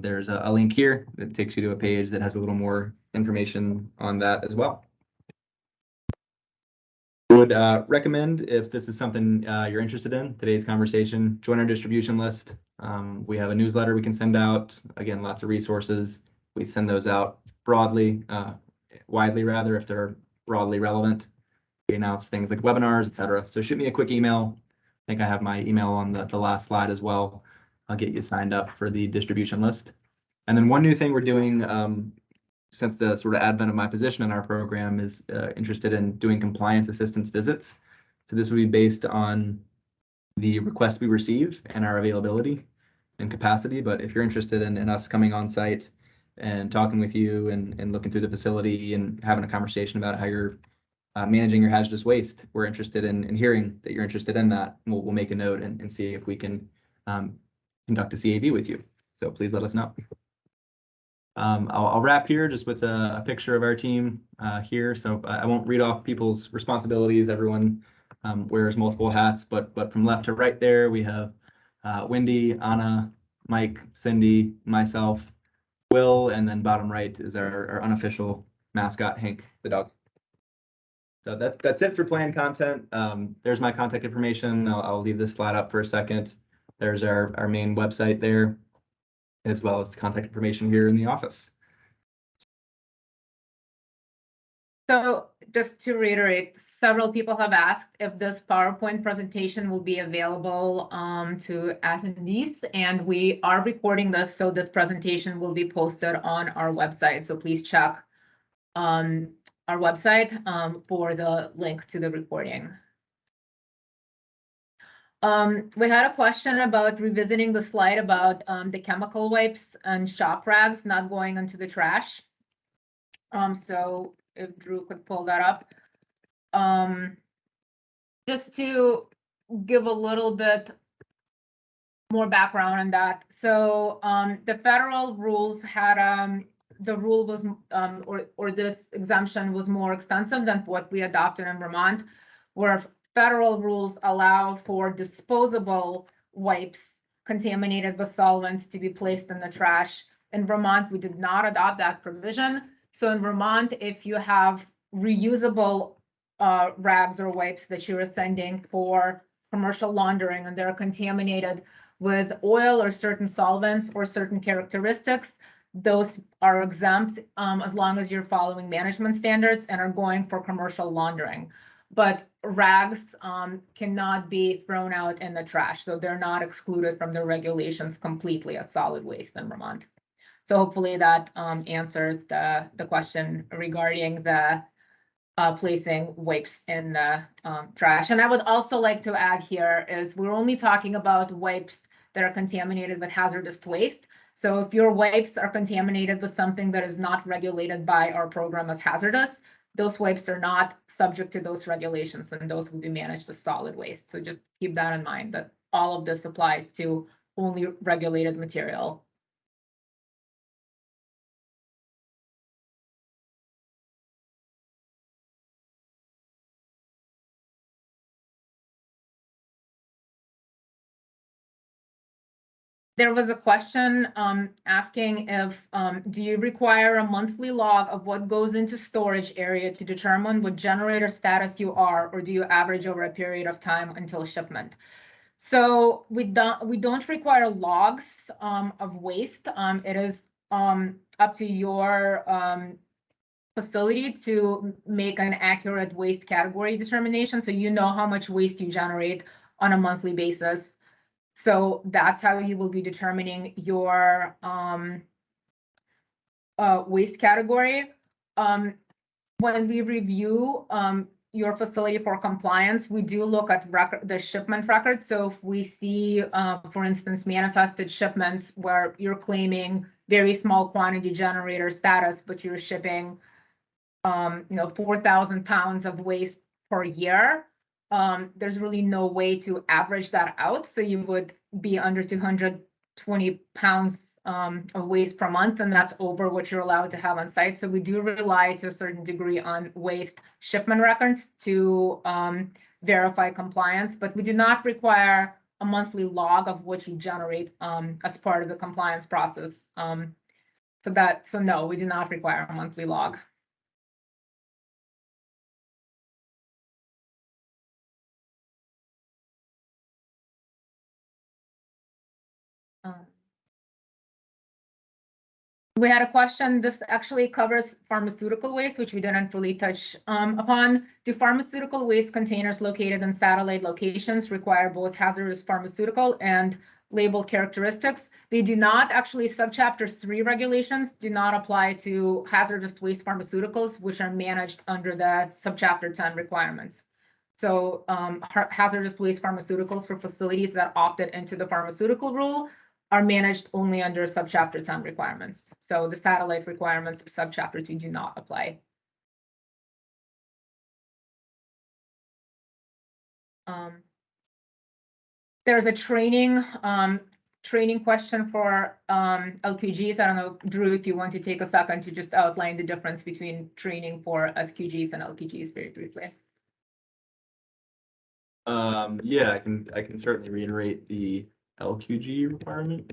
There's a link here that takes you to a page that has a little more information on that as well. Would recommend, if this is something you're interested in, today's conversation, join our distribution list. We have a newsletter we can send out. Again, lots of resources. We send those out broadly, widely rather, if they're broadly relevant. we announce things like webinars, etc. So shoot me a quick email. I think I have my email on the last slide as well. I'll get you signed up for the distribution list. And then one new thing we're doing, since the sort of advent of my position in our program, is interested in doing compliance assistance visits. So this would be based on the requests we receive and our availability and capacity. But if you're interested in us coming on site and talking with you and looking through the facility and having a conversation about how you're managing your hazardous waste, we're interested in hearing that you're interested in that. We'll make a note and see if we can conduct a CAV with you. So please let us know. I'll wrap here just with a picture of our team here. So I won't read off people's responsibilities. Everyone wears multiple hats, but from left to right there, we have Wendy, Anna, Mike, Cindy, myself, Will, and then bottom right is our unofficial mascot, Hank, the dog. So that's it for planned content. There's my contact information. I'll leave this slide up for a second. There's our main website there, as well as the contact information here in the office. So just to reiterate, several people have asked if this PowerPoint presentation will be available to attendees, and we are recording this, so this presentation will be posted on our website. So please check our website for the link to the recording. We had a question about revisiting the slide about the chemical wipes and shop rags not going into the trash. So if Drew could pull that up. Just to give a little bit more background on that. So the federal rules had the rule was or this exemption was more extensive than what we adopted in Vermont, where federal rules allow for disposable wipes contaminated with solvents to be placed in the trash. In Vermont, we did not adopt that provision. So in Vermont, if you have reusable rags or wipes that you're sending for commercial laundering and they're contaminated with oil or certain solvents or certain characteristics, those are exempt as long as you're following management standards and are going for commercial laundering. But rags cannot be thrown out in the trash, so they're not excluded from the regulations completely as solid waste in Vermont. So hopefully that answers the question regarding the placing wipes in the trash. And I would also like to add here is we're only talking about wipes that are contaminated with hazardous waste. So if your wipes are contaminated with something that is not regulated by our program as hazardous, those wipes are not subject to those regulations and those will be managed as solid waste. So just keep that in mind that all of this applies to only regulated material. There was a question asking if, do you require a monthly log of what goes into storage area to determine what generator status you are, or do you average over a period of time until shipment? So we don't require logs of waste. It is up to your facility to make an accurate waste category determination. So you know how much waste you generate on a monthly basis. So that's how you will be determining your waste category. When we review your facility for compliance, we do look at the shipment records. So if we see, for instance, manifested shipments where you're claiming very small quantity generator status, but you're shipping 4,000 pounds of waste per year, there's really no way to average that out. So you would be under 220 pounds of waste per month, and that's over what you're allowed to have on site. So we do rely to a certain degree on waste shipment records to verify compliance, but we do not require a monthly log of what you generate as part of the compliance process. So no, we do not require a monthly log. We had a question, this actually covers pharmaceutical waste, which we didn't really touch upon. Do pharmaceutical waste containers located in satellite locations require both hazardous pharmaceutical and label characteristics? They do not. Actually, subchapter 3 regulations do not apply to hazardous waste pharmaceuticals, which are managed under the subchapter 10 requirements. So hazardous waste pharmaceuticals for facilities that opted into the pharmaceutical rule are managed only under subchapter 10 requirements. So the satellite requirements of subchapter 2 do not apply. There's a training question for LQGs. I don't know, Drew, if you want to take a second to just outline the difference between training for SQGs and LQGs very briefly. Yeah, I can certainly reiterate the LQG requirement.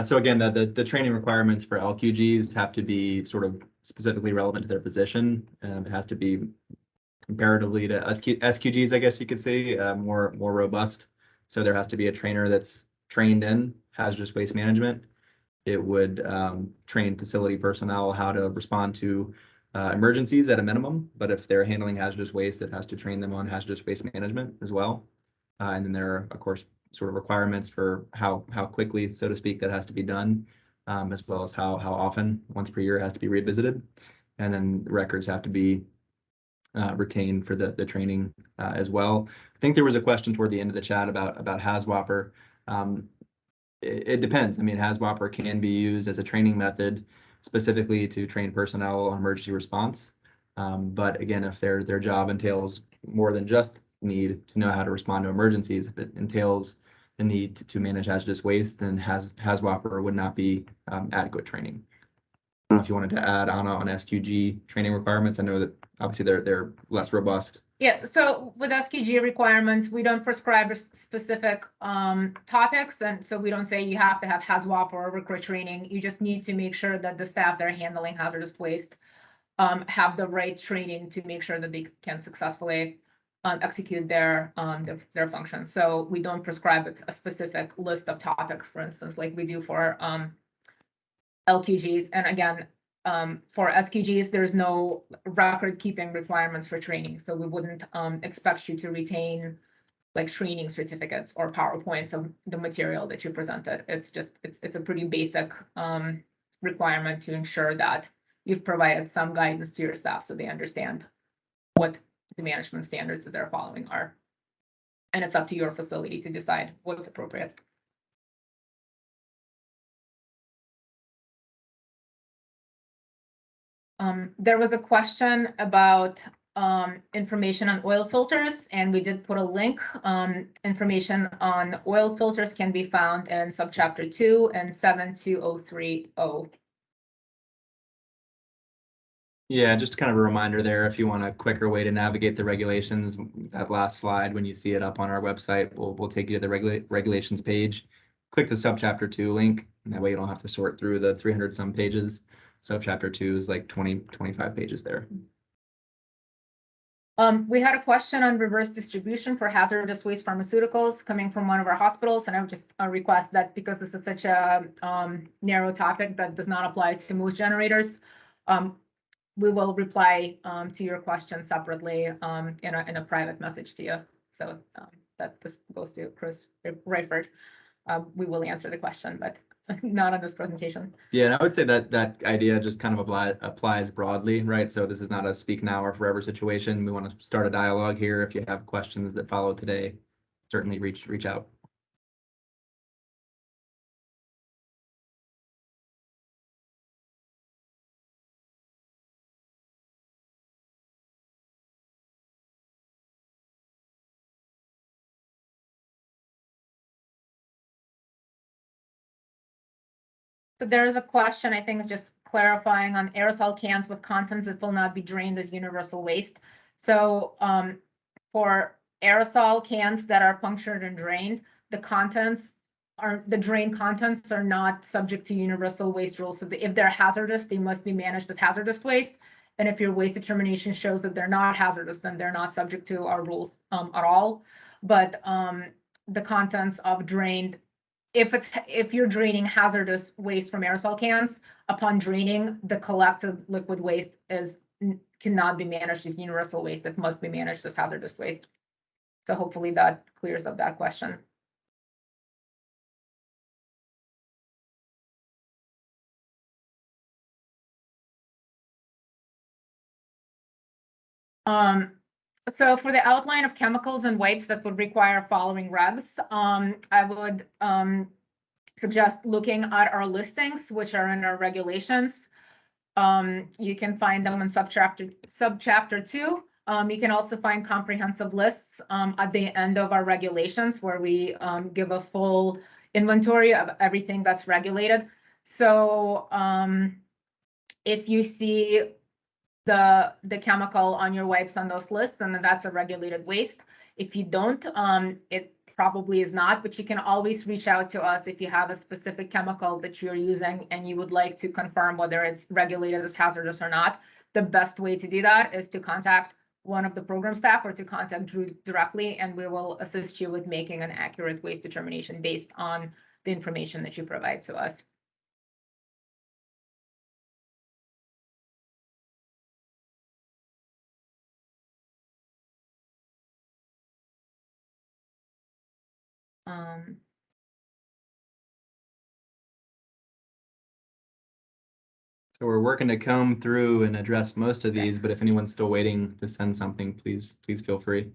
So again, the training requirements for LQGs have to be sort of specifically relevant to their position. It has to be comparatively to SQGs, I guess you could say, more robust. So there has to be a trainer that's trained in hazardous waste management. It would train facility personnel how to respond to emergencies at a minimum, but if they're handling hazardous waste, it has to train them on hazardous waste management as well. And then there are, of course, sort of requirements for how quickly, so to speak, that has to be done, as well as how often, once per year, it has to be revisited. And then records have to be retained for the training as well. I think there was a question toward the end of the chat about HAZWOPR. It depends. I mean, HAZWOPR can be used as a training method specifically to train personnel on emergency response. But again, if their job entails more than just need to know how to respond to emergencies, if it entails the need to manage hazardous waste, then HAZWOPR would not be adequate training. I don't know if you wanted to add on SQG training requirements. I know that obviously they're less robust. Yeah, so with SQG requirements, we don't prescribe specific topics, and so we don't say you have to have HAZWOP or recruit training. You just need to make sure that the staff that are handling hazardous waste have the right training to make sure that they can successfully execute their functions. So we don't prescribe a specific list of topics, for instance, like we do for LQGs. And again, for SQGs, there's no record keeping requirements for training. So we wouldn't expect you to retain like training certificates or PowerPoints of the material that you presented. It's just, it's a pretty basic requirement to ensure that you've provided some guidance to your staff so they understand what the management standards that they're following are. And it's up to your facility to decide what's appropriate. There was a question about information on oil filters, and we did put a link. Information on oil filters can be found in subchapter 2 and 72030. Yeah, just kind of a reminder there, if you want a quicker way to navigate the regulations, that last slide, when you see it up on our website, we'll take you to the regulations page. Click the subchapter 2 link, and that way you don't have to sort through the 300 some pages. Subchapter 2 is like 25 pages there. We had a question on reverse distribution for hazardous waste pharmaceuticals coming from one of our hospitals, and I would just request that because this is such a narrow topic that does not apply to most generators, we will reply to your question separately in a private message to you. So that this goes to Chris Rayford. We will answer the question, but not on this presentation. Yeah, and I would say that idea just kind of applies broadly, right? So this is not a speak now or forever situation. We want to start a dialogue here. If you have questions that follow today, certainly reach out. So there is a question, I think, just clarifying on aerosol cans with contents that will not be drained as universal waste. So for aerosol cans that are punctured and drained, the drain contents are not subject to universal waste rules. So if they're hazardous, they must be managed as hazardous waste. And if your waste determination shows that they're not hazardous, then they're not subject to our rules at all. But the contents of drained, if you're draining hazardous waste from aerosol cans, upon draining, the collected liquid waste cannot be managed as universal waste. It must be managed as hazardous waste. So hopefully that clears up that question. So for the outline of chemicals and wipes that would require following regs, I would suggest looking at our listings, which are in our regulations. You can find them in subchapter 2. You can also find comprehensive lists at the end of our regulations, where we give a full inventory of everything that's regulated. So if you see the chemical on your wipes on those lists, then that's a regulated waste. If you don't, it probably is not, but you can always reach out to us if you have a specific chemical that you're using and you would like to confirm whether it's regulated as hazardous or not. The best way to do that is to contact one of the program staff or to contact Drew directly, and we will assist you with making an accurate waste determination based on the information that you provide to us. So we're working to comb through and address most of these, but if anyone's still waiting to send something, please feel free.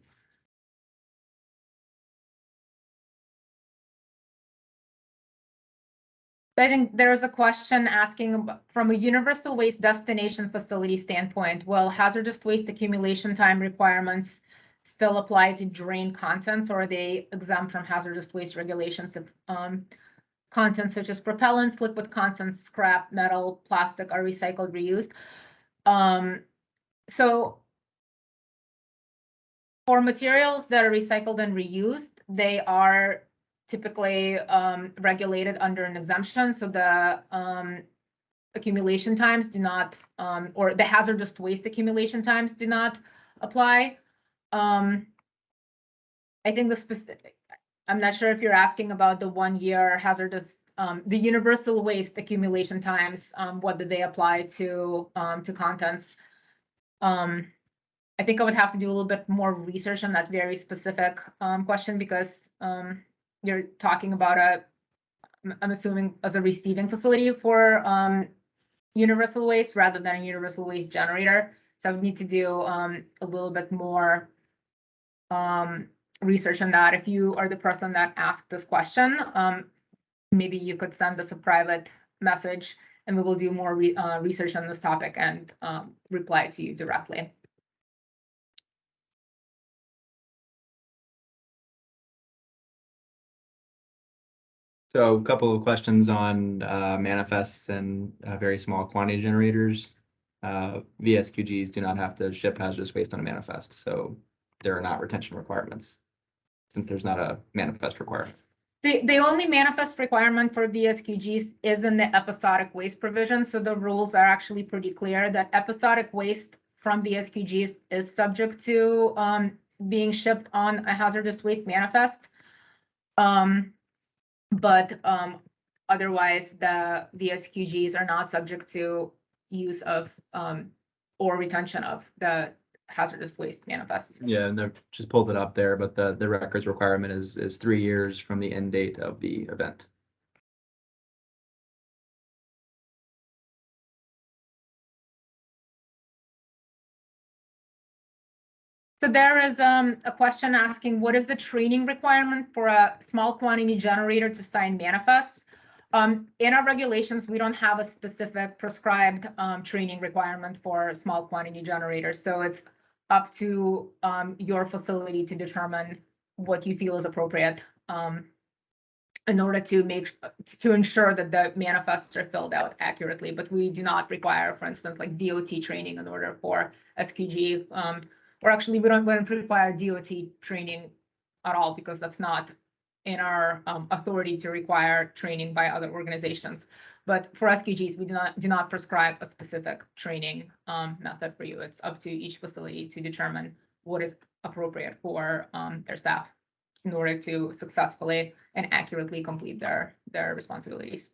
I think there is a question asking from a universal waste destination facility standpoint, will hazardous waste accumulation time requirements still apply to drain contents, or are they exempt from hazardous waste regulations if contents such as propellants, liquid contents, scrap, metal, plastic are recycled, reused? So for materials that are recycled and reused, they are typically regulated under an exemption. So the accumulation times do not, or the hazardous waste accumulation times do not apply. I think the specific, I'm not sure if you're asking about the 1 year hazardous, the universal waste accumulation times, whether they apply to contents. I think I would have to do a little bit more research on that very specific question, because you're talking about I'm assuming as a receiving facility for universal waste rather than a universal waste generator. So I would need to do a little bit more research on that. If you are the person that asked this question, maybe you could send us a private message and we will do more research on this topic and reply to you directly. So a couple of questions on manifests and very small quantity generators. VSQGs do not have to ship hazardous waste on a manifest, so there are not retention requirements since there's not a manifest requirement. The only manifest requirement for VSQGs is in the episodic waste provision. So the rules are actually pretty clear that episodic waste from VSQGs is subject to being shipped on a hazardous waste manifest. But otherwise, the VSQGs are not subject to use of or retention of the hazardous waste manifests. Yeah, and they've just pulled it up there, but the records requirement is 3 years from the end date of the event. So there is a question asking, what is the training requirement for a small quantity generator to sign manifests? In our regulations, we don't have a specific prescribed training requirement for small quantity generators. So it's up to your facility to determine what you feel is appropriate in order to ensure that the manifests are filled out accurately. But we do not require, for instance, like DOT training in order for SQG. Or actually, we don't require DOT training at all, because that's not in our authority to require training by other organizations. But for SQGs, we do not prescribe a specific training method for you. It's up to each facility to determine what is appropriate for their staff. in order to successfully and accurately complete their responsibilities.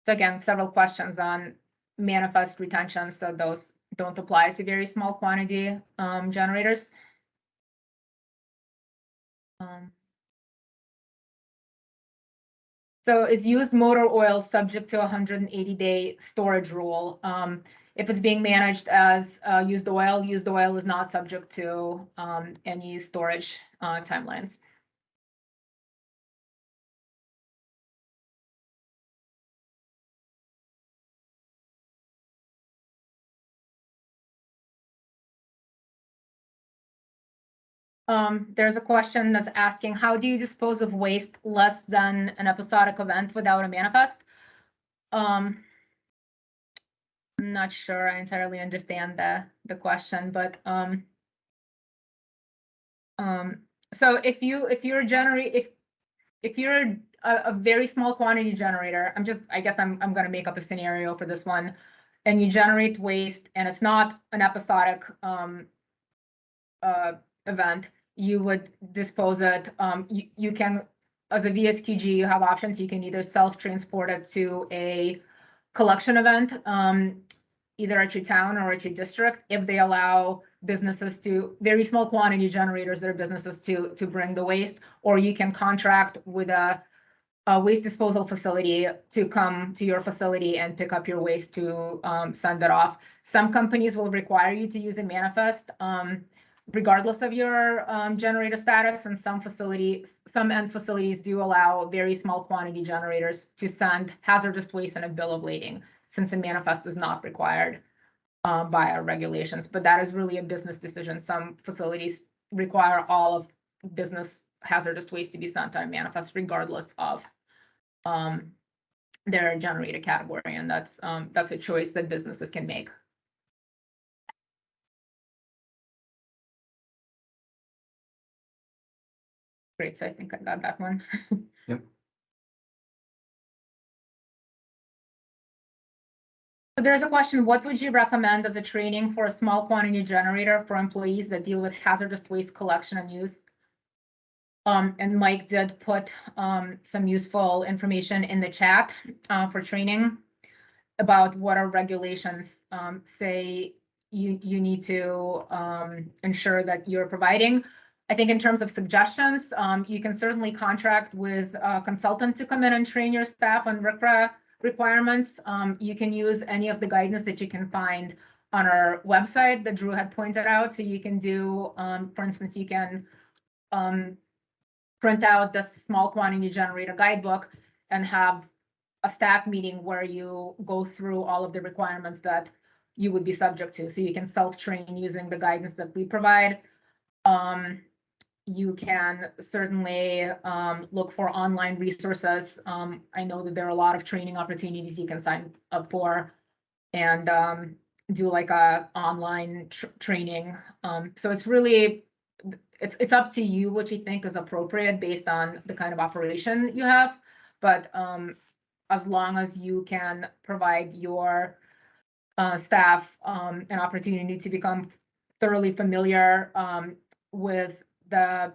So again, several questions on manifest retention. So those don't apply to very small quantity generators. So it's used motor oil subject to 180-day storage rule. If it's being managed as used oil is not subject to any storage timelines. There's a question that's asking, how do you dispose of waste less than an episodic event without a manifest? I'm not sure I entirely understand the question, but so if you're a very small quantity generator, I guess I'm going to make up a scenario for this one, and you generate waste and it's not an episodic event, you would dispose it. You can, as a VSQG, you have options. You can either self-transport it to a collection event, either at your town or at your district, if they allow businesses to, very small quantity generators, their businesses to bring the waste, or you can contract with a waste disposal facility to come to your facility and pick up your waste to send it off. Some companies will require you to use a manifest, regardless of your generator status, and some end facilities do allow very small quantity generators to send hazardous waste in a bill of lading, since a manifest is not required by our regulations. But that is really a business decision. Some facilities require all of business hazardous waste to be sent on a manifest, regardless of their generator category, and that's a choice that businesses can make. Great, so I think I got that one. Yep. So there's a question, what would you recommend as a training for a small quantity generator for employees that deal with hazardous waste collection and use? And Mike did put some useful information in the chat for training about what our regulations say you need to ensure that you're providing. I think in terms of suggestions, you can certainly contract with a consultant to come in and train your staff on RCRA requirements. You can use any of the guidance that you can find on our website that Drew had pointed out. So you can do, for instance, you can print out the small quantity generator guidebook and have a staff meeting where you go through all of the requirements that you would be subject to. So you can self-train using the guidance that we provide. You can certainly look for online resources. I know that there are a lot of training opportunities you can sign up for and do like a online training. So it's really, it's up to you what you think is appropriate based on the kind of operation you have. But as long as you can provide your staff an opportunity to become thoroughly familiar with the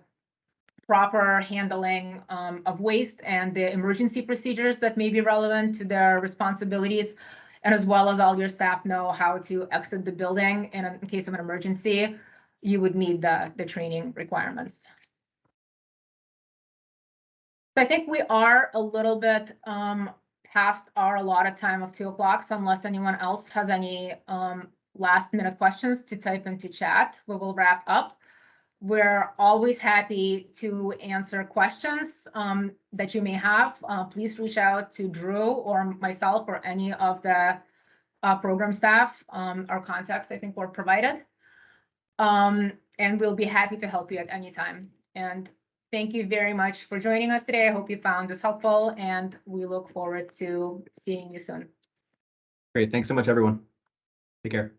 proper handling of waste and the emergency procedures that may be relevant to their responsibilities, and as well as all your staff know how to exit the building in case of an emergency, you would meet the training requirements. So I think we are a little bit past our allotted time of 2 o'clock. So unless anyone else has any last minute questions to type into chat, we will wrap up. We're always happy to answer questions that you may have. Please reach out to Drew or myself or any of the program staff. Our contacts, I think, were provided. And we'll be happy to help you at any time. And thank you very much for joining us today. I hope you found this helpful, and we look forward to seeing you soon. Great. Thanks so much, everyone. Take care.